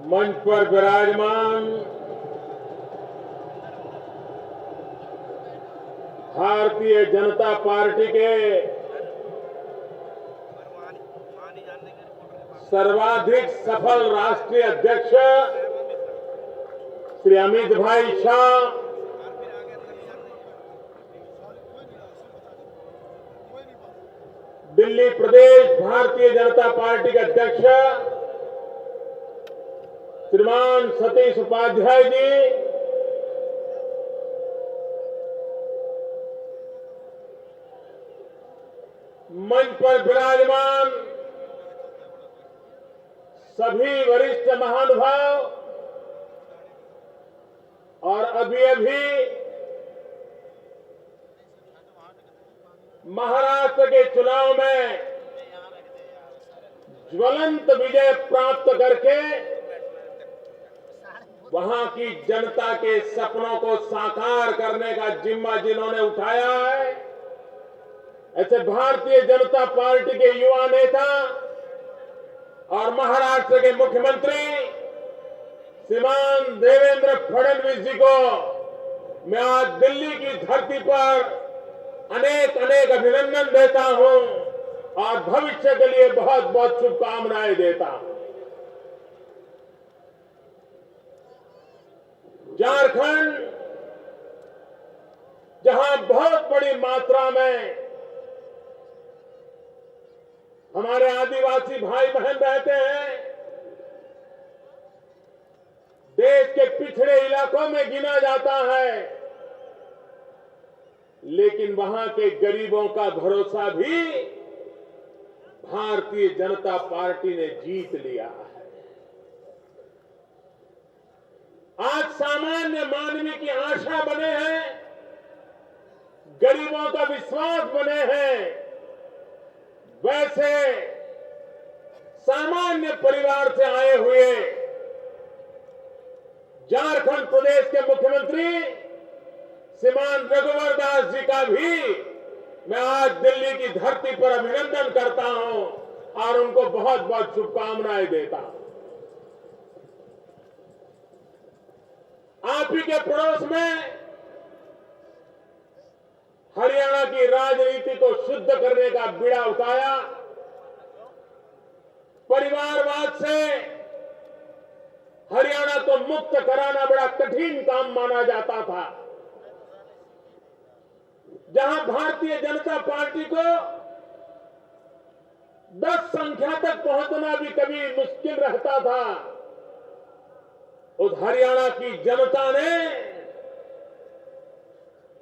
मंच पर विराजमान भारतीय जनता पार्टी के सर्वाधिक सफल राष्ट्रीय अध्यक्ष श्री अमित भाई शाह, दिल्ली प्रदेश भारतीय जनता पार्टी के अध्यक्ष श्रीमान सतीश उपाध्याय जी, मंच पर विराजमान सभी वरिष्ठ महानुभाव और अभी महाराष्ट्र के चुनाव में ज्वलंत विजय प्राप्त करके वहां की जनता के सपनों को साकार करने का जिम्मा जिन्होंने उठाया है, ऐसे भारतीय जनता पार्टी के युवा नेता और महाराष्ट्र के मुख्यमंत्री श्रीमान देवेंद्र फडणवीस जी को मैं आज दिल्ली की धरती पर अनेक अनेक अभिनंदन देता हूं और भविष्य के लिए बहुत बहुत शुभकामनाएं देता हूं। झारखंड जहां बहुत बड़ी मात्रा में हमारे आदिवासी भाई बहन रहते हैं, देश के पिछड़े इलाकों में गिना जाता है, लेकिन वहां के गरीबों का भरोसा भी भारतीय जनता पार्टी ने जीत लिया है। आज सामान्य मानवीय की आशा बने हैं, गरीबों का विश्वास बने हैं, वैसे सामान्य परिवार से आए हुए झारखंड प्रदेश के मुख्यमंत्री श्रीमान रघुवर दास जी का भी मैं आज दिल्ली की धरती पर अभिनंदन करता हूं और उनको बहुत बहुत शुभकामनाएं देता हूं। आप ही के पड़ोस में हरियाणा की राजनीति को शुद्ध करने का बीड़ा उठाया, परिवारवाद से हरियाणा को मुक्त कराना बड़ा कठिन काम माना जाता था, जहां भारतीय जनता पार्टी को 10 संख्या तक पहुंचना भी कभी मुश्किल रहता था। उस हरियाणा की जनता ने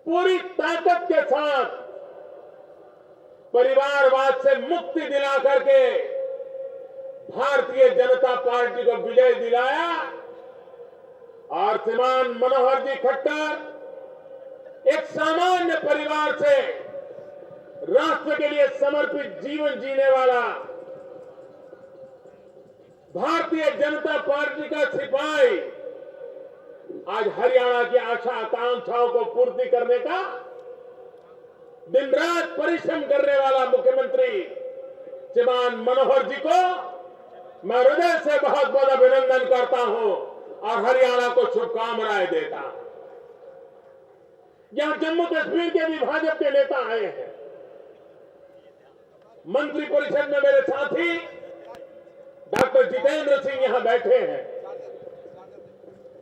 पूरी ताकत के साथ परिवारवाद से मुक्ति दिला करके भारतीय जनता पार्टी को विजय दिलाया और श्रीमान मनोहर जी खट्टर एक सामान्य परिवार से राष्ट्र के लिए समर्पित जीवन जीने वाला भारतीय जनता पार्टी का सिपाही आज हरियाणा की आशा आकांक्षाओं को पूर्ति करने का दिन रात परिश्रम करने वाला मुख्यमंत्री श्रीमान मनोहर जी को मैं हृदय से बहुत बहुत अभिनंदन करता हूं और हरियाणा को शुभकामनाएं देता हूं। यहां जम्मू कश्मीर के भी भाजपा के नेता आए हैं, मंत्री परिषद में मेरे साथी डॉक्टर जितेंद्र सिंह यहां बैठे हैं।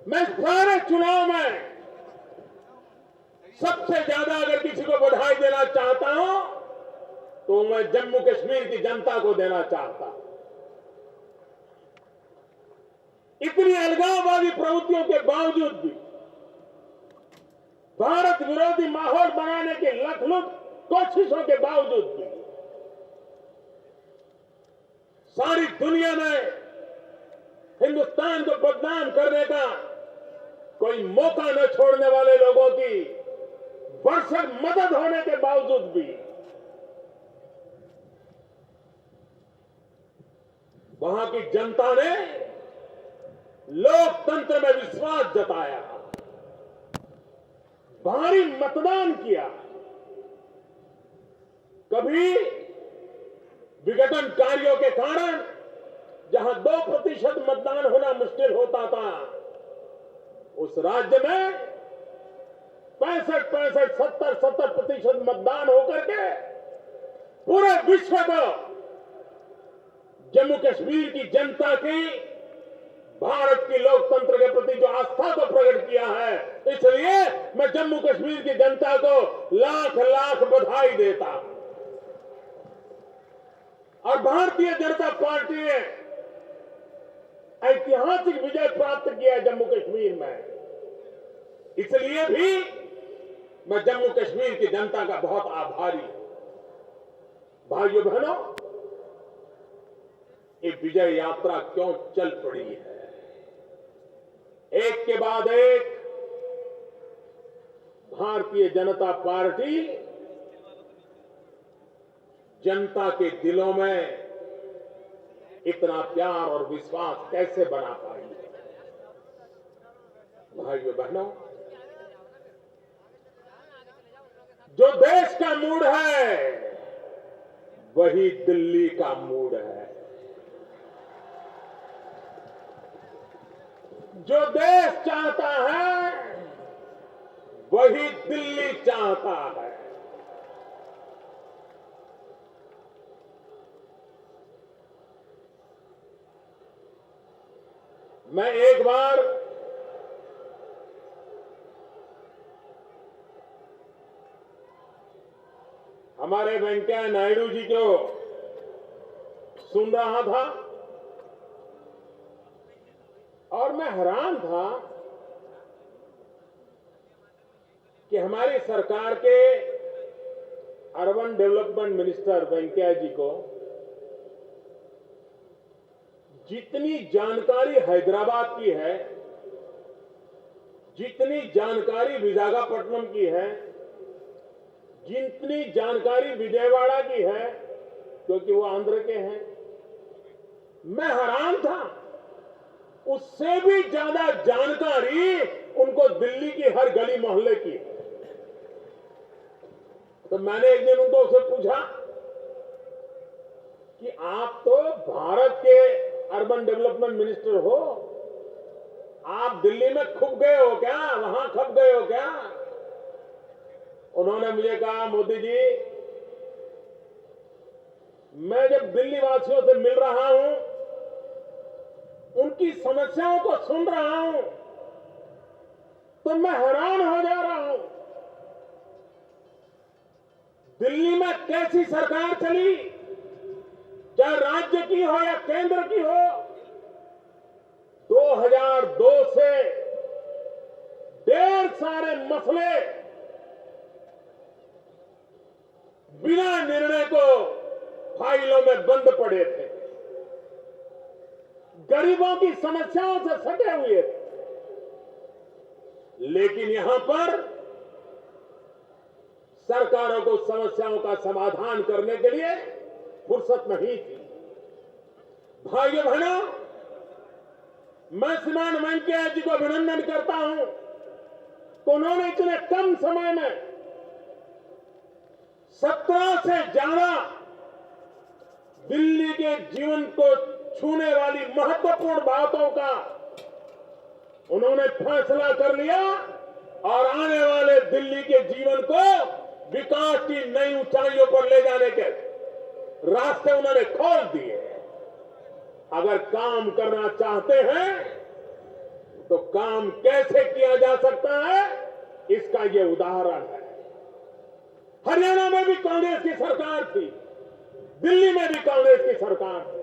मैं सारे चुनाव में सबसे ज्यादा अगर किसी को बधाई देना चाहता हूं तो मैं जम्मू कश्मीर की जनता को देना चाहता हूं। इतनी अलगाववादी प्रवृत्तियों के बावजूद भी, भारत विरोधी माहौल बनाने की लखलुख कोशिशों के बावजूद भी सारी दुनिया में हिंदुस्तान को बदनाम करने का कोई मौका न छोड़ने वाले लोगों की भरसक मदद होने के बावजूद भी वहां की जनता ने लोकतंत्र में विश्वास जताया, भारी मतदान किया। कभी विघटनकारियों के कारण जहां 2% मतदान होना मुश्किल होता था, उस राज्य में 65, 70% मतदान होकर के पूरे विश्व को जम्मू कश्मीर की जनता की भारत की लोकतंत्र के प्रति जो आस्था को प्रकट किया है, इसलिए मैं जम्मू कश्मीर की जनता को लाख लाख बधाई देता हूं। और भारतीय जनता पार्टी ने ऐतिहासिक विजय प्राप्त किया है जम्मू कश्मीर में, इसलिए भी मैं जम्मू कश्मीर की जनता का बहुत आभारी हूं। भाइयों बहनों, ये विजय यात्रा क्यों चल पड़ी है? एक के बाद एक भारतीय जनता पार्टी जनता के दिलों में इतना प्यार और विश्वास कैसे बना पाई? भाइयों बहनों, जो देश का मूड है वही दिल्ली का मूड है। जो देश चाहता है वही दिल्ली चाहता है। मैं एक बार हमारे वेंकैया नायडू जी को सुन रहा था और मैं हैरान था कि हमारी सरकार के अर्बन डेवलपमेंट मिनिस्टर वेंकैया जी को जितनी जानकारी हैदराबाद की है, जितनी जानकारी विशाखापट्टनम की है, जितनी जानकारी विजयवाड़ा की है, क्योंकि वो आंध्र के हैं, मैं हैरान था। उससे भी ज्यादा जानकारी उनको दिल्ली की हर गली मोहल्ले की है। तो मैंने एक दिन उनको उससे पूछा कि आप तो भारत के अर्बन डेवलपमेंट मिनिस्टर हो, आप दिल्ली में खप गए हो क्या? वहां खप गए हो क्या? उन्होंने मुझे कहा, मोदी जी, मैं जब दिल्ली वासियों से मिल रहा हूं, उनकी समस्याओं को सुन रहा हूं, तो मैं हैरान हो जा रहा हूं। दिल्ली में कैसी सरकार चली, चाहे राज्य की हो या केंद्र की हो, 2002 से ढेर सारे मसले बिना निर्णय को फाइलों में बंद पड़े थे, गरीबों की समस्याओं से सटे हुए थे। लेकिन यहां पर सरकारों को समस्याओं का समाधान करने के लिए फुर्सत नहीं थी। भाइयों बहनों, मैं श्रीमान वेंकैया जी को अभिनंदन करता हूं कि उन्होंने इतने कम समय में 17 से ज्यादा दिल्ली के जीवन को छूने वाली महत्वपूर्ण बातों का उन्होंने फैसला कर लिया और आने वाले दिल्ली के जीवन को विकास की नई ऊंचाइयों पर ले जाने के रास्ते उन्होंने खोल दिए। अगर काम करना चाहते हैं तो काम कैसे किया जा सकता है, इसका ये उदाहरण है। हरियाणा में भी कांग्रेस की सरकार थी, दिल्ली में भी कांग्रेस की सरकार थी,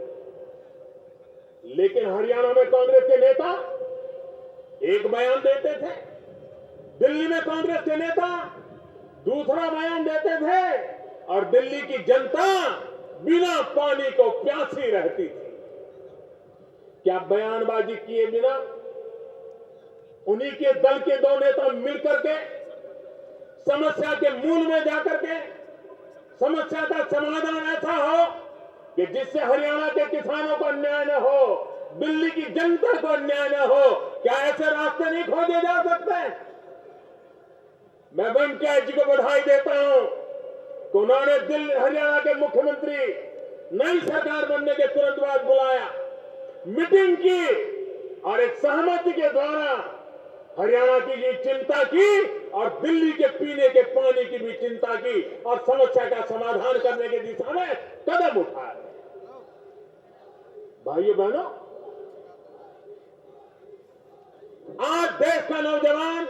लेकिन हरियाणा में कांग्रेस के नेता एक बयान देते थे, दिल्ली में कांग्रेस के नेता दूसरा बयान देते थे, और दिल्ली की जनता बिना पानी को प्यासी रहती थी। क्या बयानबाजी किए बिना उन्हीं के दल के दो नेता मिलकर के समस्या के मूल में जाकर के समस्या का समाधान ऐसा हो कि जिससे हरियाणा के किसानों को अन्याय न हो, दिल्ली की जनता को अन्याय न हो, क्या ऐसे रास्ते नहीं खोजे जा सकते? मैं वेंकैया जी को बधाई देता हूं कि उन्होंने दिल्ली हरियाणा के मुख्यमंत्री नई सरकार बनने के तुरंत बाद बुलाया, मीटिंग की और एक सहमति के द्वारा हरियाणा की ये चिंता की और दिल्ली के पीने के पानी की भी चिंता की और समस्या का समाधान करने की दिशा में कदम उठाए। भाइयों बहनों, आज देश का नौजवान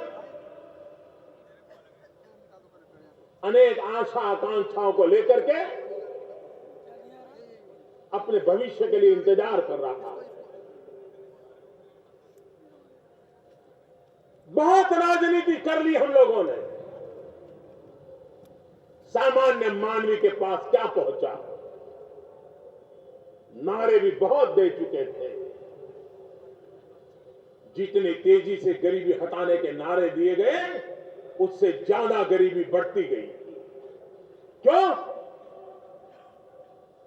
अनेक आशा आकांक्षाओं को लेकर के अपने भविष्य के लिए इंतजार कर रहा है। बहुत राजनीति कर ली हम लोगों ने, सामान्य मानवी के पास क्या पहुंचा? नारे भी बहुत दे चुके थे। जितनी तेजी से गरीबी हटाने के नारे दिए गए, उससे ज्यादा गरीबी बढ़ती गई। क्यों?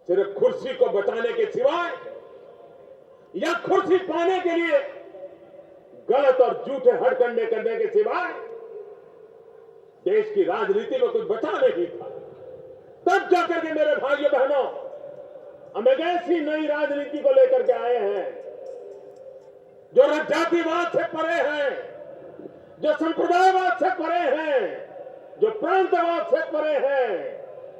सिर्फ कुर्सी को बचाने के सिवाय या कुर्सी पाने के लिए गलत और झूठे हथकंडे करने के सिवाय देश की राजनीति में कुछ बचा नहीं था। तब जाकर के मेरे भाइयों बहनों, हम एक ऐसी नई राजनीति को लेकर के आए हैं जो जातिवाद से परे है, जो संप्रदायवाद से परे है, जो प्रांतवाद से परे है,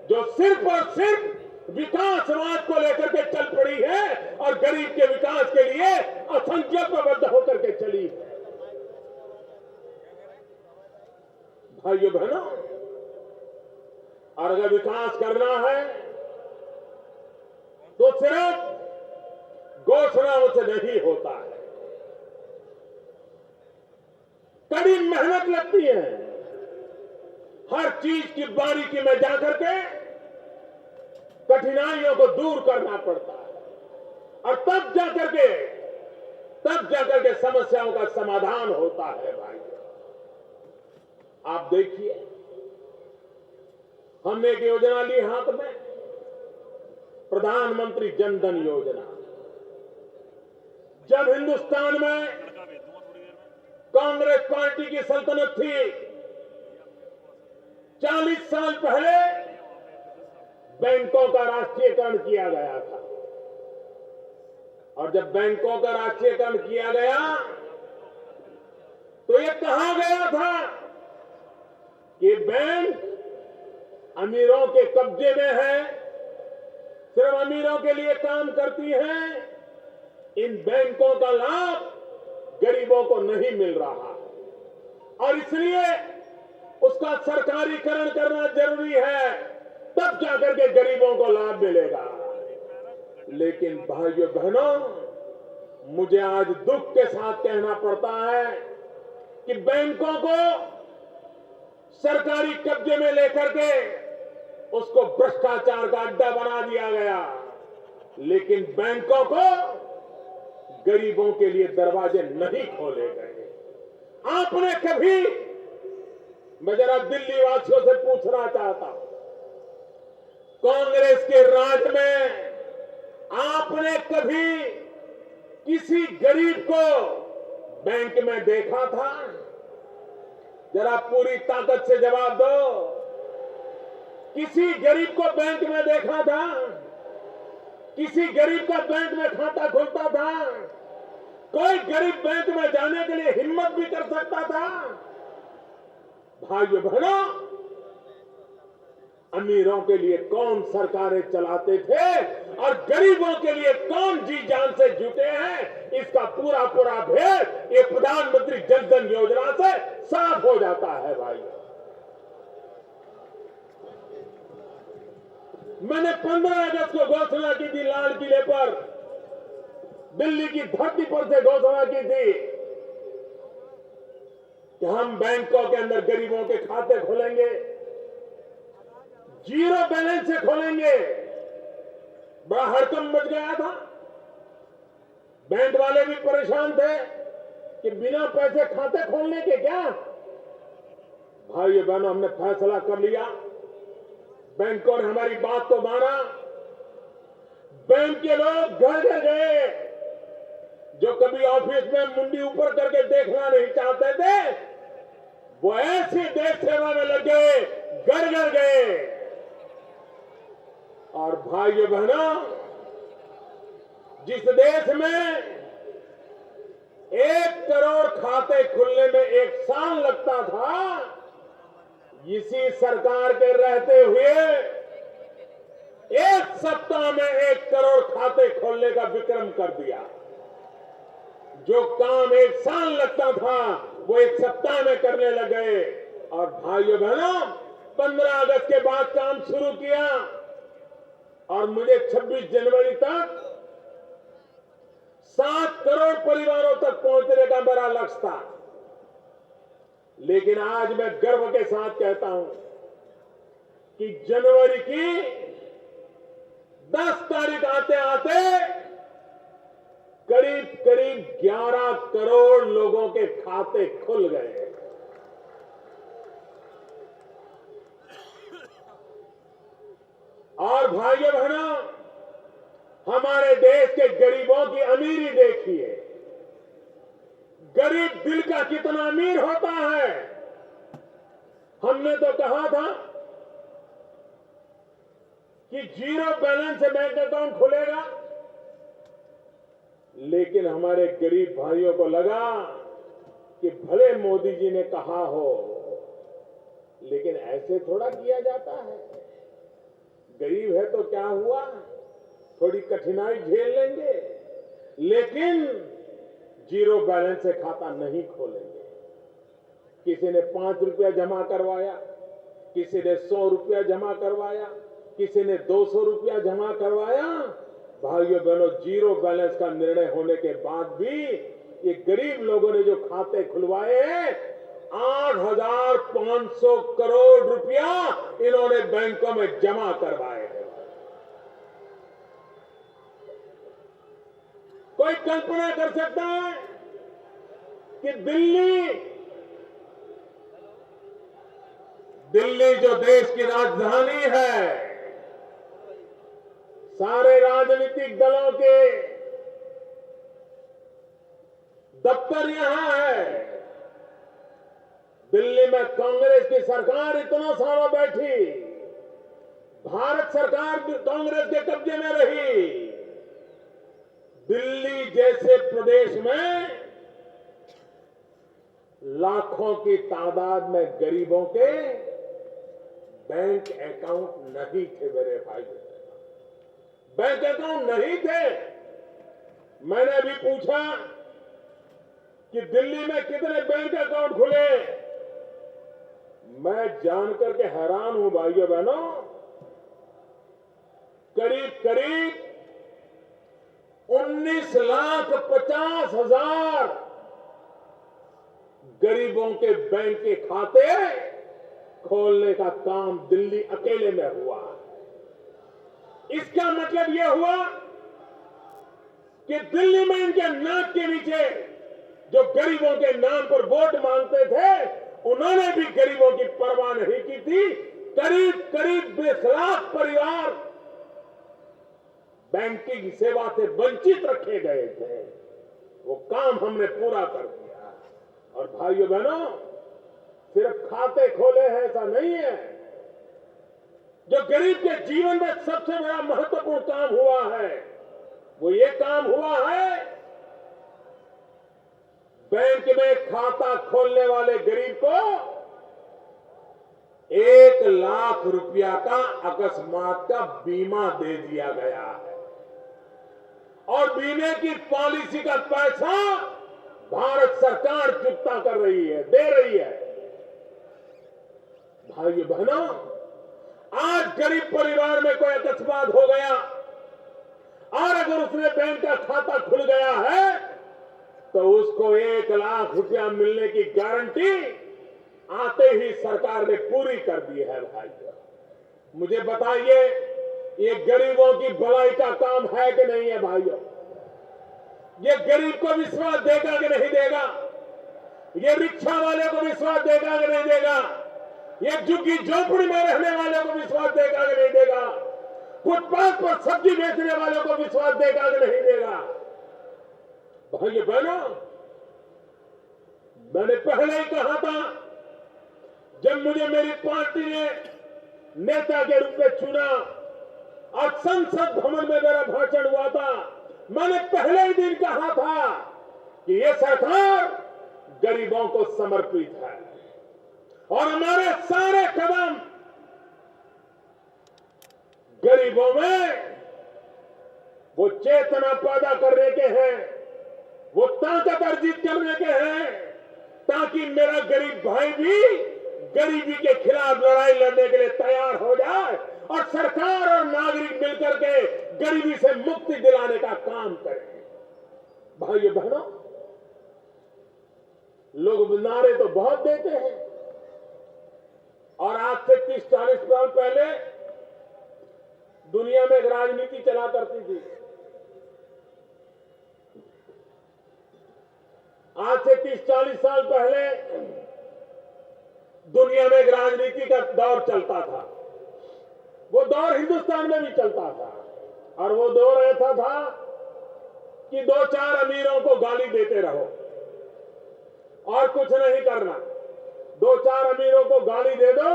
जो सिर्फ और सिर्फ विकासवाद को लेकर के चल पड़ी है और गरीब के विकास के लिए असंकल्पबद्ध होकर के चली है। भाइयों बहनों, और अगर विकास करना है तो सिर्फ घोषणाओं से नहीं होता है, कड़ी मेहनत लगती है। हर चीज की बारीकी में जाकर के कठिनाइयों को दूर करना पड़ता है और तब जाकर के समस्याओं का समाधान होता है। भाई, आप देखिए, हमने एक योजना ली हाथ में, प्रधानमंत्री जन धन योजना। जब हिंदुस्तान में कांग्रेस पार्टी की सल्तनत थी, 40 साल पहले बैंकों का राष्ट्रीयकरण किया गया था। और जब बैंकों का राष्ट्रीयकरण किया गया तो ये कहा गया था कि बैंक अमीरों के कब्जे में है, सिर्फ अमीरों के लिए काम करती है, इन बैंकों का लाभ गरीबों को नहीं मिल रहा और इसलिए उसका सरकारीकरण करना जरूरी है, तब जाकर के गरीबों को लाभ मिलेगा। लेकिन भाइयों बहनों, मुझे आज दुख के साथ कहना पड़ता है कि बैंकों को सरकारी कब्जे में लेकर के उसको भ्रष्टाचार का अड्डा बना दिया गया, लेकिन बैंकों को गरीबों के लिए दरवाजे नहीं खोले गए। आपने कभी, मैं जरा दिल्ली वासियों से पूछना चाहता हूं, कांग्रेस के राज में आपने कभी किसी गरीब को बैंक में देखा था? जरा पूरी ताकत से जवाब दो। किसी गरीब को बैंक में देखा था? किसी गरीब का बैंक में खाता खुलता था? कोई गरीब बैंक में जाने के लिए हिम्मत भी कर सकता था? भाइयों बहनों, अमीरों के लिए कौन सरकारें चलाते थे और गरीबों के लिए कौन जी जान से जुटे हैं, इसका पूरा पूरा भेद ये प्रधानमंत्री जन धन योजना से साफ हो जाता है। भाई, मैंने 15 अगस्त को घोषणा की थी, लाल किले पर, दिल्ली की धरती पर से घोषणा की थी कि हम बैंकों के अंदर गरीबों के खाते खोलेंगे, जीरो बैलेंस से खोलेंगे। बड़ा हड़कंप मच गया था, बैंक वाले भी परेशान थे कि बिना पैसे खाते खोलने के क्या। भाइयों बहनों, हमने फैसला कर लिया, बैंकों ने हमारी बात को माना। बैंक के लोग घर घर गए, जो कभी ऑफिस में मुंडी ऊपर करके देखना नहीं चाहते थे, वो ऐसी देश सेवा में लग गए, घर घर गए। और भाइयों बहनों, जिस देश में 1 करोड़ खाते खुलने में 1 साल लगता था, इसी सरकार के रहते हुए 1 सप्ताह में 1 करोड़ खाते खोलने का विक्रम कर दिया। जो काम 1 साल लगता था वो 1 सप्ताह में करने लगे। और भाइयों बहनों, 15 अगस्त के बाद काम शुरू किया और मुझे 26 जनवरी तक 7 करोड़ परिवारों तक पहुंचने का मेरा लक्ष्य था। लेकिन आज मैं गर्व के साथ कहता हूं कि जनवरी की 10 तारीख आते आते करीब करीब 11 करोड़ लोगों के खाते खुल गए। और भाइयों बहनों, हमारे देश के गरीबों की अमीरी देखिए। गरीब दिल का कितना अमीर होता है। हमने तो कहा था कि 0 बैलेंस से बैंक अकाउंट खुलेगा, लेकिन हमारे गरीब भाइयों को लगा कि भले मोदी जी ने कहा हो, लेकिन ऐसे थोड़ा किया जाता है। गरीब है तो क्या हुआ, थोड़ी कठिनाई झेल लेंगे, लेकिन 0 बैलेंस से खाता नहीं खोलेंगे। किसी ने 5 रुपया जमा करवाया, किसी ने 100 रुपया जमा करवाया, किसी ने 200 रुपया जमा करवाया। भाइयों बहनों, 0 बैलेंस का निर्णय होने के बाद भी ये गरीब लोगों ने जो खाते खुलवाए हैं, 8,500 करोड़ रुपया इन्होंने बैंकों में जमा करवाए हैं। कोई कल्पना कर सकता है कि दिल्ली जो देश की राजधानी है, सारे राजनीतिक दलों के दफ्तर यहां है। दिल्ली में कांग्रेस की सरकार इतना सालों बैठी, भारत सरकार कांग्रेस के कब्जे में रही। दिल्ली जैसे प्रदेश में लाखों की तादाद में गरीबों के बैंक अकाउंट नहीं थे। मेरे भाई, बैंक अकाउंट नहीं थे। मैंने अभी पूछा कि दिल्ली में कितने बैंक अकाउंट खुले। मैं जानकर के हैरान हूं भाइयों बहनों, करीब करीब 19,50,000 गरीबों के बैंक के खाते खोलने का काम दिल्ली अकेले में हुआ। इसका मतलब यह हुआ कि दिल्ली में इनके नाक के नीचे जो गरीबों के नाम पर वोट मांगते थे, उन्होंने भी गरीबों की परवाह नहीं की थी। करीब करीब 20 लाख परिवार बैंकिंग सेवा से वंचित रखे गए थे। वो काम हमने पूरा कर दिया। और भाइयों बहनों, सिर्फ खाते खोले हैं ऐसा नहीं है। जो गरीब के जीवन में सबसे बड़ा महत्वपूर्ण काम हुआ है, वो ये काम हुआ है, बैंक में खाता खोलने वाले गरीब को 1 लाख रुपया का अकस्मात का बीमा दे दिया गया है। और बीमे की पॉलिसी का पैसा भारत सरकार चुकता कर रही है, दे रही है। भाइयों बहनों, आज गरीब परिवार में कोई अकस्मात हो गया और अगर उसने बैंक का खाता खुल गया है, तो उसको 1 लाख रुपया मिलने की गारंटी आते ही सरकार ने पूरी कर दी है। भाइयों, मुझे बताइए, ये गरीबों की भलाई का काम है कि नहीं है? भाइयों, ये गरीब को विश्वास देगा कि नहीं देगा? ये रिक्शा वाले को विश्वास देगा कि नहीं देगा? ये झुग्गी झोपड़ी में रहने वाले को विश्वास देगा कि नहीं देगा? फुटपाथ पर सब्जी बेचने वालों को विश्वास देगा कि नहीं देगा? भाइयों बहनों, मैंने पहले ही कहा था, जब मुझे मेरी पार्टी ने नेता के रूप में चुना और संसद भवन में मेरा भाषण हुआ था, मैंने पहले ही दिन कहा था कि ये सरकार गरीबों को समर्पित है और हमारे सारे कदम गरीबों में वो चेतना पैदा करने के हैं, वो ताकत अर्जित करने के हैं, ताकि मेरा गरीब भाई भी गरीबी के खिलाफ लड़ाई लड़ने के लिए तैयार हो जाए और सरकार और नागरिक मिलकर के गरीबी से मुक्ति दिलाने का काम करें। भाइयों बहनों, लोग नारे तो बहुत देते हैं और आज से 30-40 साल पहले दुनिया में एक राजनीति चला करती थी। आज से 30-40 साल पहले दुनिया में एक राजनीति का दौर चलता था। वो दौर हिंदुस्तान में भी चलता था और वो दौर ऐसा था कि 2-4 अमीरों को गाली देते रहो और कुछ नहीं करना। 2-4 अमीरों को गाली दे दो,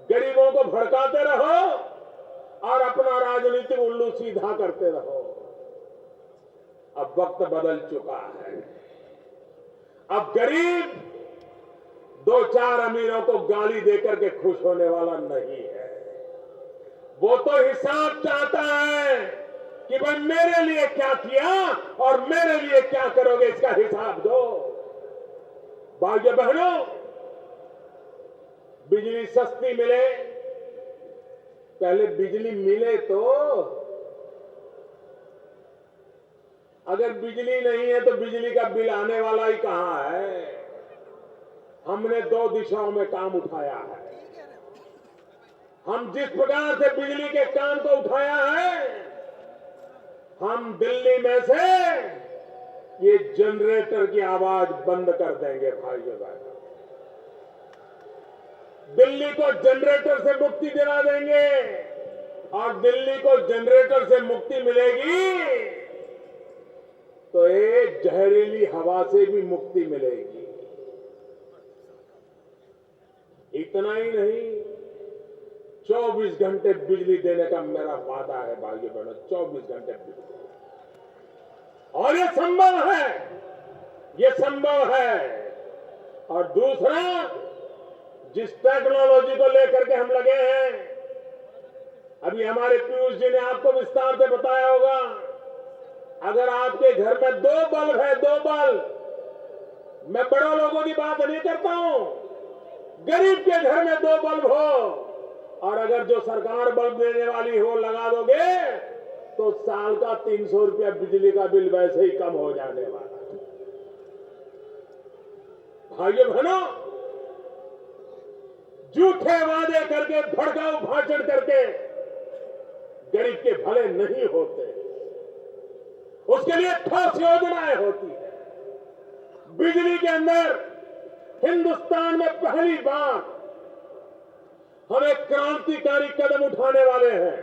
गरीबों को भड़काते रहो और अपना राजनीतिक उल्लू सीधा करते रहो। अब वक्त बदल चुका है। अब गरीब 2-4 अमीरों को गाली देकर के खुश होने वाला नहीं है। वो तो हिसाब चाहता है कि भाई मेरे लिए क्या किया और मेरे लिए क्या करोगे, इसका हिसाब दो। भाइयों बहनों, बिजली सस्ती मिले, पहले बिजली मिले तो, अगर बिजली नहीं है तो बिजली का बिल आने वाला ही कहां है। हमने 2 दिशाओं में काम उठाया है। हम जिस प्रकार से बिजली के काम को उठाया है, हम दिल्ली में से ये जनरेटर की आवाज बंद कर देंगे। भाइयों बहनों, दिल्ली को जनरेटर से मुक्ति दिला देंगे और दिल्ली को जनरेटर से मुक्ति मिलेगी तो ये जहरीली हवा से भी मुक्ति मिलेगी। इतना ही नहीं, 24 घंटे बिजली देने का मेरा वादा है। भाइयों बहनों, 24 घंटे बिजली, और ये संभव है, ये संभव है। और दूसरा, जिस टेक्नोलॉजी को लेकर के हम लगे हैं, अभी हमारे पीयूष जी ने आपको विस्तार से बताया होगा, अगर आपके घर में 2 बल्ब है, 2 बल्ब, मैं बड़ों लोगों की बात नहीं करता हूं, गरीब के घर में 2 बल्ब हो और अगर जो सरकार बल्ब देने वाली हो लगा दोगे तो साल का 300 रुपया बिजली का बिल वैसे ही कम हो जाने वाला है। भाइयों बहनों, झूठे वादे करके, भड़काऊ भाषण करके गरीब के भले नहीं होते, उसके लिए ठोस योजनाएं होती है। बिजली के अंदर हिंदुस्तान में पहली बार हम एक क्रांतिकारी कदम उठाने वाले हैं।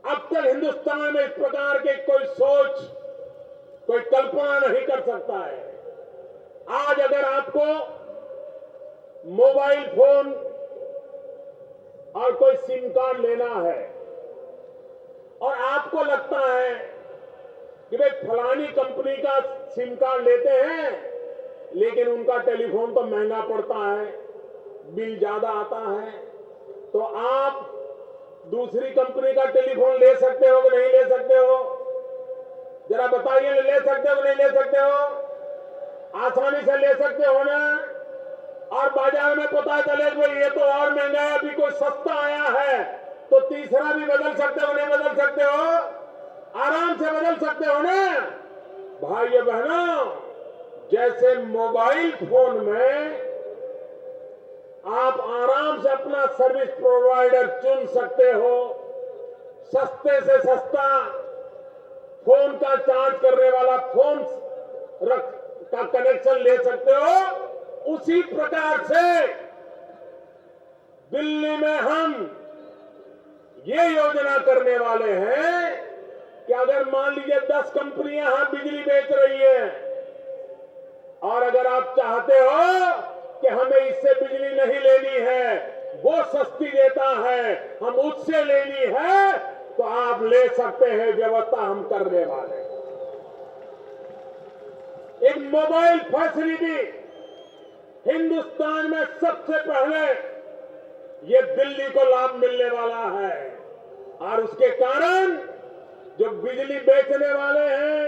अब तक हिंदुस्तान में इस प्रकार के कोई सोच, कोई कल्पना नहीं कर सकता है। आज अगर आपको मोबाइल फोन और कोई सिम कार्ड लेना है और आपको लगता है कि भाई फलानी कंपनी का सिम कार्ड लेते हैं लेकिन उनका टेलीफोन तो महंगा पड़ता है, बिल ज्यादा आता है, तो आप दूसरी कंपनी का टेलीफोन ले सकते हो कि नहीं ले सकते हो? जरा बताइए, ले सकते हो कि नहीं ले सकते हो? आसानी से ले सकते हो ना? और बाजार में पता चले कि ये तो और महंगा है, अभी कोई सस्ता आया है, तो तीसरा भी बदल सकते हो, नहीं बदल सकते हो? आराम से बदल सकते हो ना? भाइयों बहनों, जैसे मोबाइल फोन में आप आराम से अपना सर्विस प्रोवाइडर चुन सकते हो, सस्ते से सस्ता फोन का चार्ज करने वाला फोन का कनेक्शन ले सकते हो, उसी प्रकार से दिल्ली में हम ये योजना करने वाले हैं कि अगर मान लीजिए 10 कंपनियां यहां बिजली बेच रही है और अगर आप चाहते हो कि हमें इससे बिजली नहीं लेनी है, वो सस्ती देता है, हम उससे लेनी है, तो आप ले सकते हैं, व्यवस्था हम करने वाले हैं। एक मोबाइल फैसिलिटी हिंदुस्तान में सबसे पहले ये दिल्ली को लाभ मिलने वाला है, और उसके कारण जो बिजली बेचने वाले हैं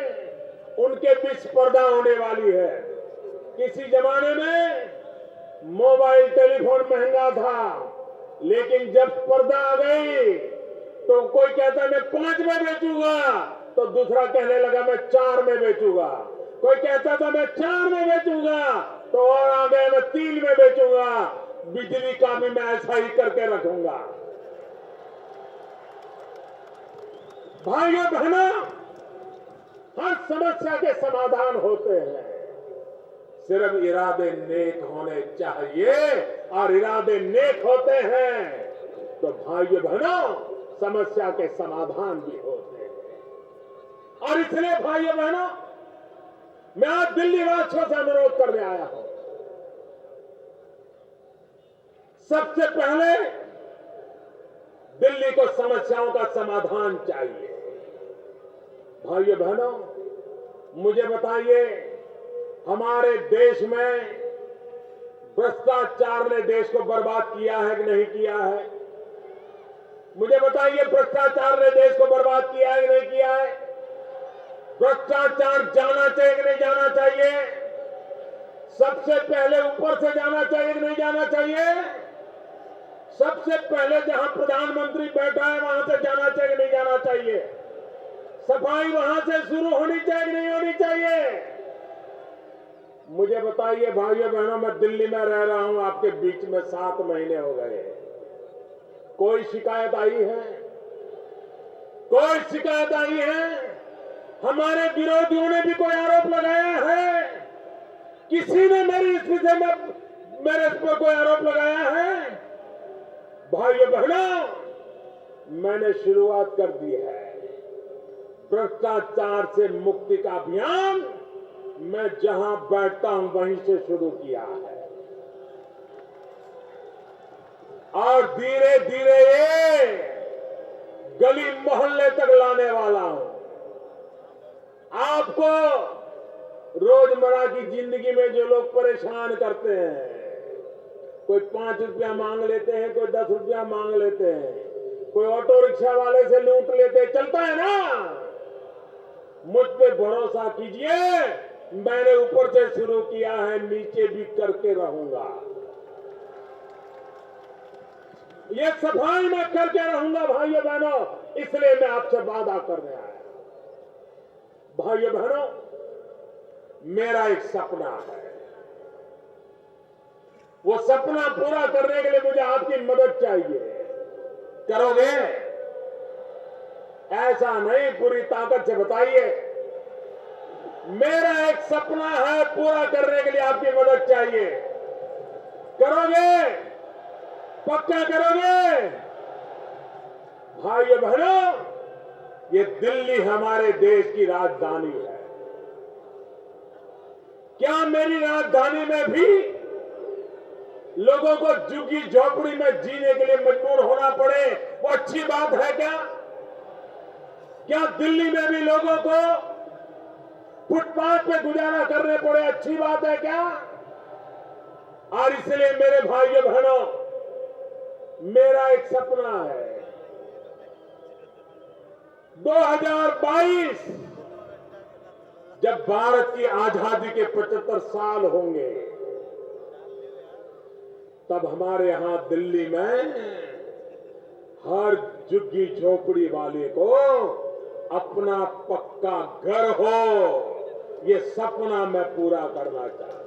उनके बीच स्पर्धा होने वाली है। किसी जमाने में मोबाइल टेलीफोन महंगा था, लेकिन जब स्पर्धा आ गई तो कोई कहता मैं 5 में बेचूंगा, तो दूसरा कहने लगा मैं 4 में बेचूंगा। कोई कहता था मैं 4 में बेचूंगा, तो और आ गया मैं 3 में बेचूंगा। बिजली का भी मैं ऐसा ही करके रखूंगा। भाइयों बहनों, हर समस्या के समाधान होते हैं, सिर्फ इरादे नेक होने चाहिए, और इरादे नेक होते हैं तो भाइयों बहनों समस्या के समाधान भी होते हैं। और इसलिए भाइयों बहनों, मैं आज दिल्ली वासियों से अनुरोध करने आया हूं। सबसे पहले दिल्ली को समस्याओं का समाधान चाहिए। भाइयों बहनों, मुझे बताइए, हमारे देश में भ्रष्टाचार ने देश को बर्बाद किया है कि नहीं किया है? मुझे बताइए, भ्रष्टाचार ने देश को बर्बाद किया है कि नहीं किया है? भ्रष्टाचार जाना चाहिए कि नहीं जाना चाहिए? सबसे पहले ऊपर से जाना चाहिए कि नहीं जाना चाहिए? सबसे पहले जहां प्रधानमंत्री बैठा है वहां से जाना चाहिए कि नहीं जाना चाहिए? सफाई वहां से शुरू होनी चाहिए कि नहीं होनी चाहिए? मुझे बताइए भाइयों बहनों, मैं दिल्ली में रह रहा हूं आपके बीच में 7 महीने हो गए, कोई शिकायत आई है? कोई शिकायत आई है? हमारे विरोधियों ने भी कोई आरोप लगाया है? किसी ने मेरी इस विषय में मेरे इस पर कोई आरोप लगाया है? भाइयों बहनों, मैंने शुरुआत कर दी है। भ्रष्टाचार से मुक्ति का अभियान मैं जहां बैठता हूं वहीं से शुरू किया है, और धीरे धीरे ये गली मोहल्ले तक लाने वाला हूं। आपको रोजमर्रा की जिंदगी में जो लोग परेशान करते हैं, कोई 5 रुपया मांग लेते हैं, कोई 10 रुपया मांग लेते हैं, कोई ऑटो रिक्शा वाले से लूट लेते हैं, चलता है ना? मुझ पे भरोसा कीजिए, मैंने ऊपर से शुरू किया है, नीचे भी करके रहूंगा। ये सफाई मैं करके रहूंगा भाइयों बहनों, इसलिए मैं आपसे वादा करने आया। भाइयों बहनों, मेरा एक सपना है, वो सपना पूरा करने के लिए मुझे आपकी मदद चाहिए। करोगे? ऐसा नहीं, पूरी ताकत से बताइए। मेरा एक सपना है, पूरा करने के लिए आपकी मदद चाहिए। करोगे? पक्का करोगे? भाइयों बहनों, ये दिल्ली हमारे देश की राजधानी है। क्या मेरी राजधानी में भी लोगों को झुग्गी झोपड़ी में जीने के लिए मजबूर होना पड़े, वो अच्छी बात है क्या? क्या दिल्ली में भी लोगों को फुटपाथ पे गुजारा करने पड़े, अच्छी बात है क्या? और इसलिए मेरे भाइयों बहनों, मेरा एक सपना है, 2022 जब भारत की आजादी के 75 साल होंगे, तब हमारे यहां दिल्ली में हर झुग्गी झोपड़ी वाले को अपना पक्का घर हो, ये सपना मैं पूरा करना चाहता हूं।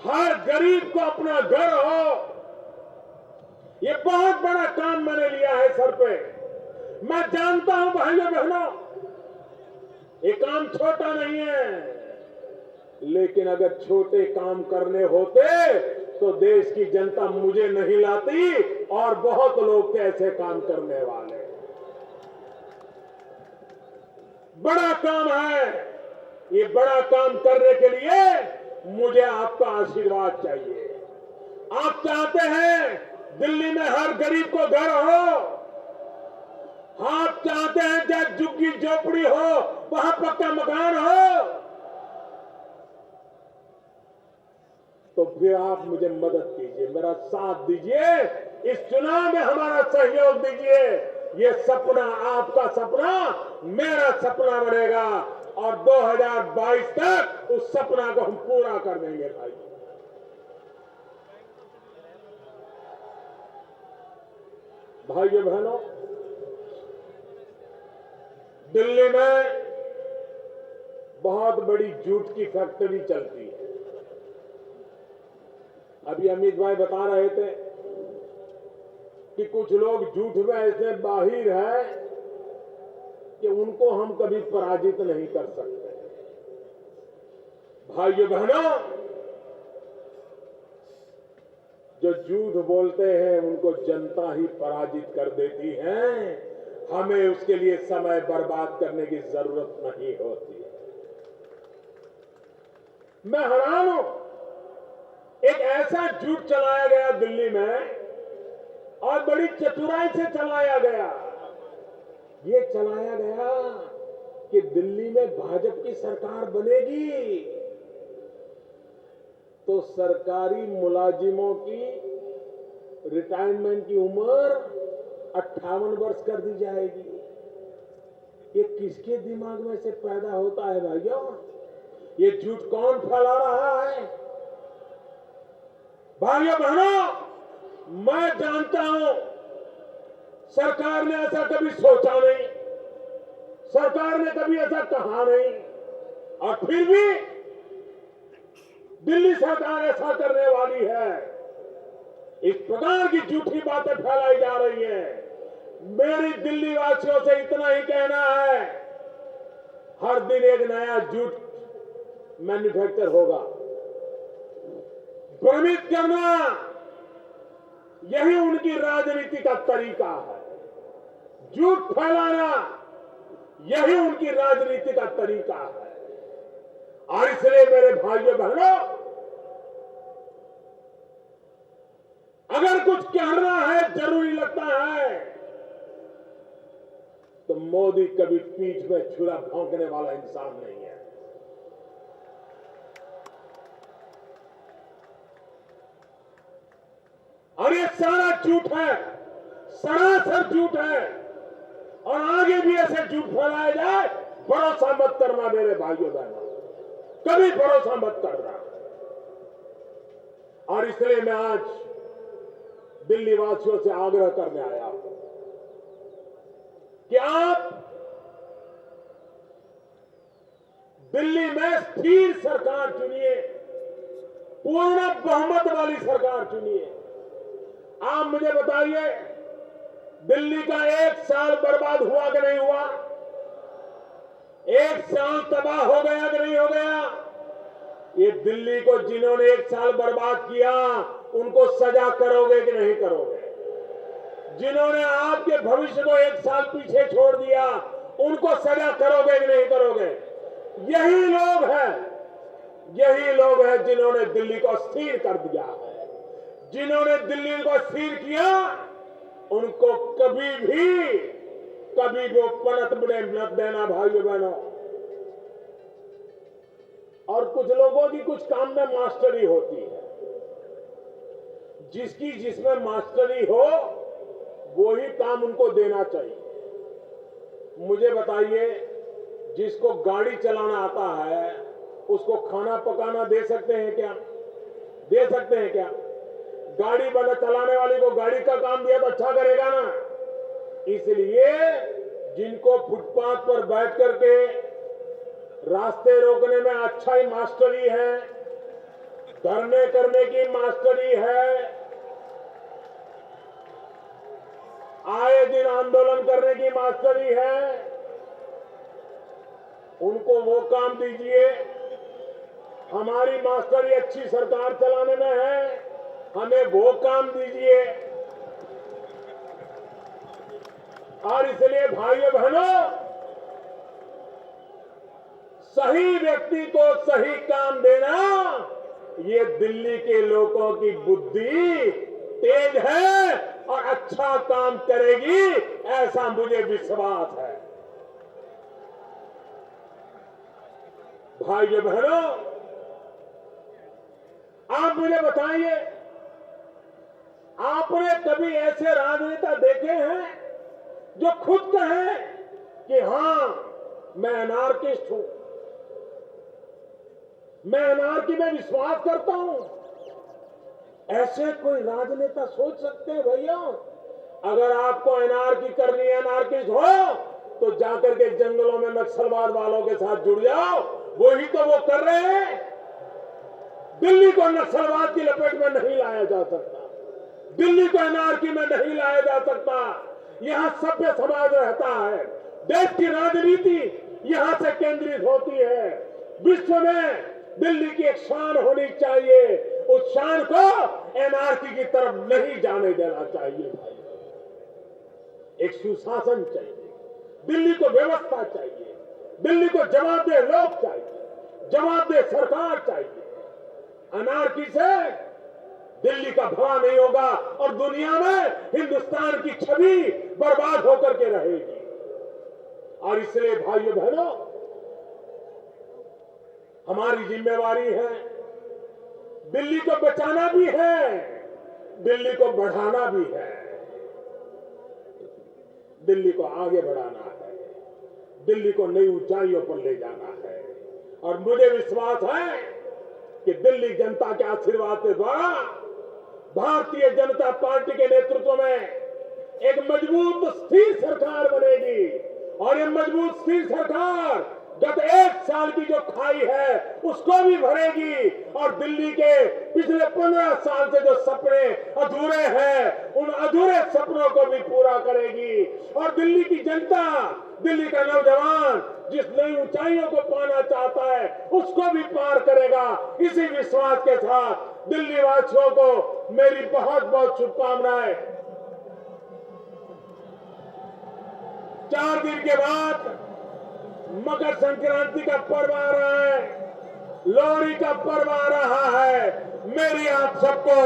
हर गरीब को अपना घर हो, ये बहुत बड़ा काम मैंने लिया है सर पे। मैं जानता हूं भाइयों बहनों, ये काम छोटा नहीं है, लेकिन अगर छोटे काम करने होते तो देश की जनता मुझे नहीं लाती, और बहुत लोग थे ऐसे काम करने वाले। बड़ा काम है, ये बड़ा काम करने के लिए मुझे आपका आशीर्वाद चाहिए। आप चाहते हैं दिल्ली में हर गरीब को घर हो, आप चाहते हैं जहाँ झुग्गी झोपड़ी हो वहां पक्का मकान हो, तो फिर आप मुझे मदद कीजिए, मेरा साथ दीजिए, इस चुनाव में हमारा सहयोग दीजिए। ये सपना, आपका सपना मेरा सपना बनेगा और 2022 तक उस सपना को हम पूरा कर देंगे भाई। भाइयों बहनों, दिल्ली में बहुत बड़ी जूट की फैक्ट्री चलती है। अभी अमित भाई बता रहे थे कि कुछ लोग झूठ में ऐसे बाहिर है कि उनको हम कभी पराजित नहीं कर सकते। भाइयों बहनों, जो झूठ बोलते हैं उनको जनता ही पराजित कर देती है। हमें उसके लिए समय बर्बाद करने की जरूरत नहीं होती। मैं हैरान हूं, एक ऐसा झूठ चलाया गया दिल्ली में और बड़ी चतुराई से चलाया गया। ये चलाया गया कि दिल्ली में भाजपा की सरकार बनेगी तो सरकारी मुलाजिमों की रिटायरमेंट की उम्र 58 वर्ष कर दी जाएगी। ये किसके दिमाग में से पैदा होता है भाइयों? ये झूठ कौन फैला रहा है? भाइयों बहनों, मैं जानता हूं सरकार ने ऐसा कभी सोचा नहीं, सरकार ने कभी ऐसा कहा नहीं, और फिर भी दिल्ली सरकार ऐसा करने वाली है। इस प्रकार की झूठी बातें फैलाई जा रही हैं। मेरी दिल्ली वासियों से इतना ही कहना है, हर दिन एक नया झूठ मैन्युफैक्चर होगा। भ्रमित करना यही उनकी राजनीति का तरीका है। झूठ फैलाना यही उनकी राजनीति का तरीका है। और इसलिए मेरे भाइयों बहनों, अगर कुछ कहना है, जरूरी लगता है, तो मोदी कभी पीठ में छुरा भोंकने वाला इंसान नहीं है। और ये सारा झूठ है, सरासर झूठ है, और आगे भी ऐसे झूठ फैलाया जाए, भरोसा मत करना मेरे भाइयों बहनों, कभी भरोसा मत करना। और इसलिए मैं आज दिल्ली वासियों से आग्रह करने आया हूं कि आप दिल्ली में स्थिर सरकार चुनिए, पूर्ण बहुमत वाली सरकार चुनिए। आप मुझे बताइए, दिल्ली का एक साल बर्बाद हुआ कि नहीं हुआ? एक साल तबाह हो गया कि नहीं हो गया? ये दिल्ली को जिन्होंने एक साल बर्बाद किया, उनको सजा करोगे कि नहीं करोगे? जिन्होंने आपके भविष्य को एक साल पीछे छोड़ दिया, उनको सजा करोगे कि नहीं करोगे? यही लोग हैं जिन्होंने दिल्ली को स्थिर कर दिया है। जिन्होंने दिल्ली को स्थिर किया, उनको कभी वो पनपने मत देना भाइयों बहनों। और कुछ लोगों की कुछ काम में मास्टरी होती है। जिसकी जिसमें मास्टरी हो वो ही काम उनको देना चाहिए। मुझे बताइए, जिसको गाड़ी चलाना आता है उसको खाना पकाना दे सकते हैं क्या? दे सकते हैं क्या? गाड़ी बना चलाने वाले को गाड़ी का काम दिया तो अच्छा करेगा ना। इसलिए जिनको फुटपाथ पर बैठ करके रास्ते रोकने में अच्छा ही मास्टरी है, धरने करने की मास्टरी है, आए दिन आंदोलन करने की मास्टरी है, उनको वो काम दीजिए। हमारी मास्टरी अच्छी सरकार चलाने में है, हमें वो काम दीजिए। और इसलिए भाइयों बहनों, सही व्यक्ति को सही काम देना, ये दिल्ली के लोगों की बुद्धि तेज है, और अच्छा काम करेगी, ऐसा मुझे विश्वास है। भाइयों बहनों, आप मुझे बताइए, आपने कभी ऐसे राजनेता देखे हैं जो खुद कहें कि हां, मैं अनार्किस्ट हूं, मैं अनार्की में विश्वास करता हूं? ऐसे कोई राजनेता सोच सकते हैं? भैया, अगर आपको अनार्की करनी है, अनार्किस्ट हो, तो जाकर के जंगलों में नक्सलवाद वालों के साथ जुड़ जाओ। वही तो वो कर रहे हैं। दिल्ली को नक्सलवाद की लपेट में नहीं लाया जा सकता, दिल्ली को अनार्की में नहीं लाया जा सकता। यहां सभ्य समाज रहता है, देश की राजनीति यहां से केंद्रित होती है। विश्व में दिल्ली की एक शान होनी चाहिए, उस शान को एनआरकी की तरफ नहीं जाने देना चाहिए। भाई, एक सुशासन चाहिए, दिल्ली को व्यवस्था चाहिए, दिल्ली को जवाबदेह लोग चाहिए, जवाबदेह सरकार चाहिए। अनार्की से दिल्ली का भला नहीं होगा और दुनिया में हिंदुस्तान की छवि बर्बाद होकर के रहेगी। और इसलिए भाइयों बहनों, हमारी जिम्मेवारी है, दिल्ली को बचाना भी है, दिल्ली को बढ़ाना भी है, दिल्ली को आगे बढ़ाना है, दिल्ली को नई ऊंचाइयों पर ले जाना है। और मुझे विश्वास है कि दिल्ली जनता के आशीर्वाद के द्वारा भारतीय जनता पार्टी के नेतृत्व में एक मजबूत स्थिर सरकार बनेगी। और ये मजबूत स्थिर सरकार गत 1 साल की जो खाई है उसको भी भरेगी और दिल्ली के पिछले 15 साल से जो सपने अधूरे हैं उन अधूरे सपनों को भी पूरा करेगी। और दिल्ली की जनता, दिल्ली का नौजवान जिस नई ऊंचाइयों को पाना चाहता है उसको भी पार करेगा। इसी विश्वास के साथ दिल्ली वासियों को मेरी बहुत बहुत शुभकामनाएं। 4 दिन के बाद मकर संक्रांति का पर्व आ रहा है, लोहड़ी का पर्व आ रहा है। मेरी आप सबको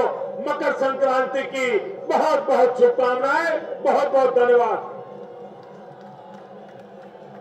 मकर संक्रांति की बहुत बहुत शुभकामनाएं, बहुत बहुत धन्यवाद।